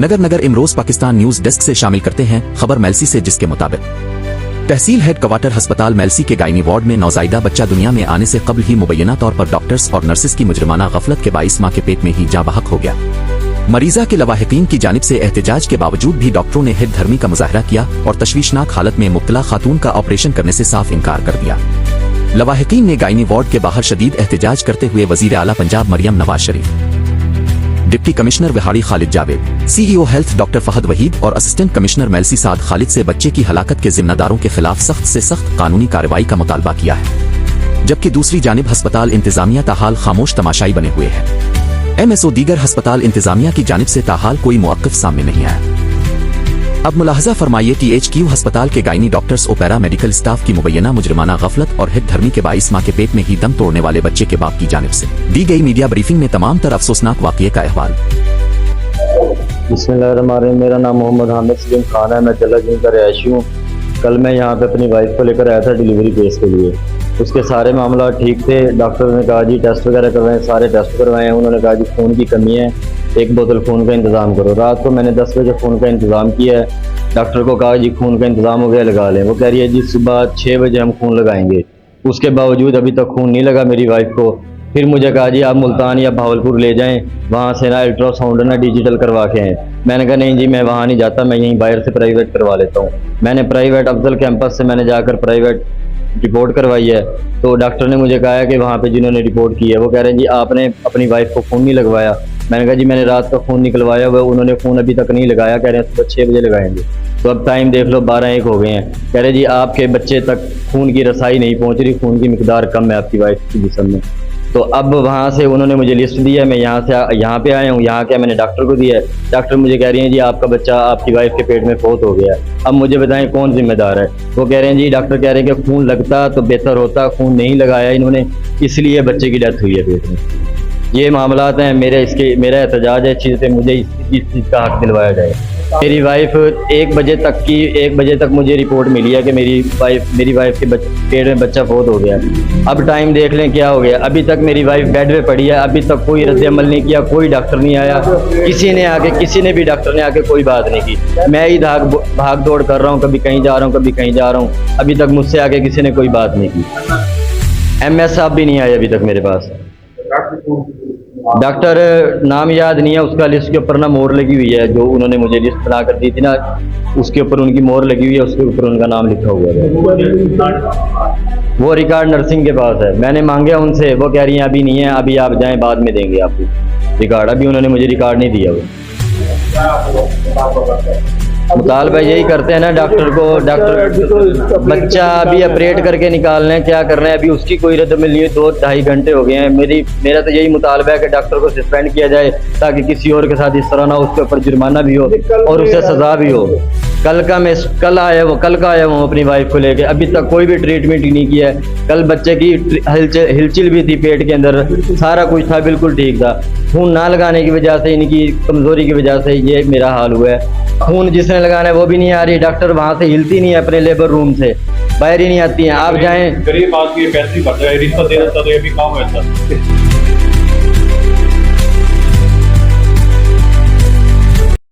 नगर Imroz Pakistan news desk से शामिल करते हैं खबर मेलसी से, जिसके मुताबिक तहसील हेड क्वार्टर अस्पताल मेलसी के गायनी वार्ड में नौज़ायदा बच्चा दुनिया में आने से कबल ही मुबैना तौर पर डॉक्टर्स और नर्सिस की मुजरिमाना गफलत के बाइस मां के पेट में ही जाँ बहक हो गया। मरीजा के लवाहिकीन की जानिब से एहतजाज के बावजूद भी डॉक्टरों ने हिद धर्मी का मुजाहरा किया और तशवीशनाक हालत में मुब्तला खातून का ऑपरेशन करने से साफ इनकार कर दिया। लवाहिकीन ने गायनी वार्ड के बाहर शदीद एहतजाज करते हुए वजीर आला Punjab Maryam Nawaz Sharif, deputy commissioner Vehari Khalid Javed, CEO health doctor Fahad Waheed और असिस्टेंट कमिश्नर मेलसी साद खालिद से बच्चे की हलाकत के जिम्मेदारों के खिलाफ सख्त से सख्त कानूनी कार्रवाई का मुतालबा किया है। जबकि दूसरी जानिब अस्पताल इंतजामिया ताहाल खामोश तमाशाई बने हुए है। MSO दीगर अस्पताल इंतजामिया की जानिब से ताहाल कोई मौक़िफ़ सामने नहीं आया। अब मुलाहजा फरमाइए THQ अस्पताल के गायनी डॉक्टर्स और पैरा मेडिकल स्टाफ की मुबैना मुजरिमाना गफलत और हिद धर्मी के बाइस मां के पेट में ही दम तोड़ने वाले बच्चे के बाप की जानिब से दी गई मीडिया ब्रीफिंग में तमाम तर अफसोसनाक वाक़ये का अहवाल। बिस्मिल्लाहिर्रहमानिर्रहीम। मेरा नाम मोहम्मद हामिद सलीम खान है। मैं जलालगंज का रहायशी हूँ। कल मैं यहाँ पे अपनी वाइफ को लेकर आया था डिलीवरी केस के लिए। उसके सारे मामला ठीक थे। डॉक्टर ने कहा जी टेस्ट वगैरह करवाएं, सारे टेस्ट करवाए हैं। उन्होंने कहा जी खून की कमी है, 1 बोतल खून का इंतज़ाम करो। रात को मैंने 10 बजे खून का इंतज़ाम किया है। डॉक्टर को कहा जी खून का इंतज़ाम हो गया, लगा लें। वो कह रही है जी सुबह 6 बजे हम खून लगाएंगे। उसके बावजूद अभी तक खून नहीं लगा मेरी वाइफ को। फिर मुझे कहा जी आप मुल्तान या भावलपुर ले जाएं, वहाँ से ना अल्ट्रासाउंड ना डिजिटल करवा के आएँ। मैंने कहा नहीं जी मैं वहाँ नहीं जाता, मैं यहीं बाहर से प्राइवेट करवा लेता हूँ। मैंने प्राइवेट अफजल कैंपस से मैंने जाकर प्राइवेट रिपोर्ट करवाई है। तो डॉक्टर ने मुझे कहा है कि वहाँ पे जिन्होंने रिपोर्ट की है वो कह रहे हैं जी आपने अपनी वाइफ को खून नहीं लगवाया। मैंने कहा जी मैंने रात का खून निकलवाया हुआ, उन्होंने खून अभी तक नहीं लगाया। कह रहे हैं सुबह 6 बजे लगाएंगे। तो अब टाइम देख लो 12-1 हो गए हैं। कह रहे जी आपके बच्चे तक खून की रसाई नहीं पहुँच रही, खून की मिकदार कम है आपकी वाइफ की जिस्म में। तो अब वहाँ से उन्होंने मुझे लिस्ट दी है, मैं यहाँ पे आया हूँ। यहाँ क्या मैंने डॉक्टर को दिया है। डॉक्टर मुझे कह रही हैं जी आपका बच्चा आपकी वाइफ के पेट में फोत हो गया है। अब मुझे बताएं कौन जिम्मेदार है। वो कह रहे हैं जी डॉक्टर कह रहे हैं कि खून लगता तो बेहतर होता, खून नहीं लगाया इन्होंने, इसलिए बच्चे की डेथ हुई है पेट में। ये मामलात हैं मेरा एहतजाज है। इस चीज़ से मुझे इस चीज़ का हक दिलवाया जाए। मेरी वाइफ 1 बजे तक मुझे रिपोर्ट मिली है कि मेरी वाइफ के पेट में बच्चा फोत हो गया। अब टाइम देख लें क्या हो गया। अभी तक मेरी वाइफ बेड पे पड़ी है। अभी तक कोई रद्द अमल नहीं किया, कोई डॉक्टर नहीं आया, किसी ने भी डॉक्टर ने आके कोई बात नहीं की। मैं ही भाग दौड़ कर रहा हूँ, कभी कहीं जा रहा हूँ, कभी कहीं जा रहा हूँ। अभी तक मुझसे आके किसी ने कोई बात नहीं की। MS साहब भी नहीं आए अभी तक मेरे पास। डॉक्टर नाम याद नहीं है उसका, लिस्ट के ऊपर ना मोहर लगी हुई है। जो उन्होंने मुझे लिस्ट बना कर दी थी ना, उसके ऊपर उनकी मोहर लगी हुई है, उसके ऊपर उनका नाम लिखा हुआ है। वो रिकॉर्ड नर्सिंग के पास है। मैंने मांगे उनसे, वो कह रही हैं अभी नहीं है, अभी आप जाएं बाद में देंगे आपको रिकॉर्ड। अभी उन्होंने मुझे रिकॉर्ड नहीं दिया। वो मुतालबा यही करते हैं ना डॉक्टर को, डॉक्टर बच्चा अभी ऑपरेट करके निकालना है, क्या करना है। अभी उसकी कोई रद्द मिल नहीं है। 2-2.5 घंटे हो गए हैं। मेरा तो यही मुतालबा है कि डॉक्टर को सस्पेंड किया जाए ताकि किसी और के साथ इस तरह ना, उसके ऊपर जुर्माना भी हो और उसे सजा भी हो। कल का आया हूँ अपनी वाइफ को लेके, अभी तक कोई भी ट्रीटमेंट नहीं किया है। कल बच्चे की हिलचिल भी थी पेट के अंदर, सारा कुछ था, बिल्कुल ठीक था। खून ना लगाने की वजह से, इनकी कमजोरी की वजह से ये मेरा हाल हुआ है। खून जिसने लगाना है वो भी नहीं आ रही। डॉक्टर वहाँ से हिलती नहीं है, अपने लेबर रूम से बाहर ही नहीं आती हैं। आप जाएं, गरीब आदमी पैसे भर जाए, रिश्वत दे देता तो ये भी काम होता है।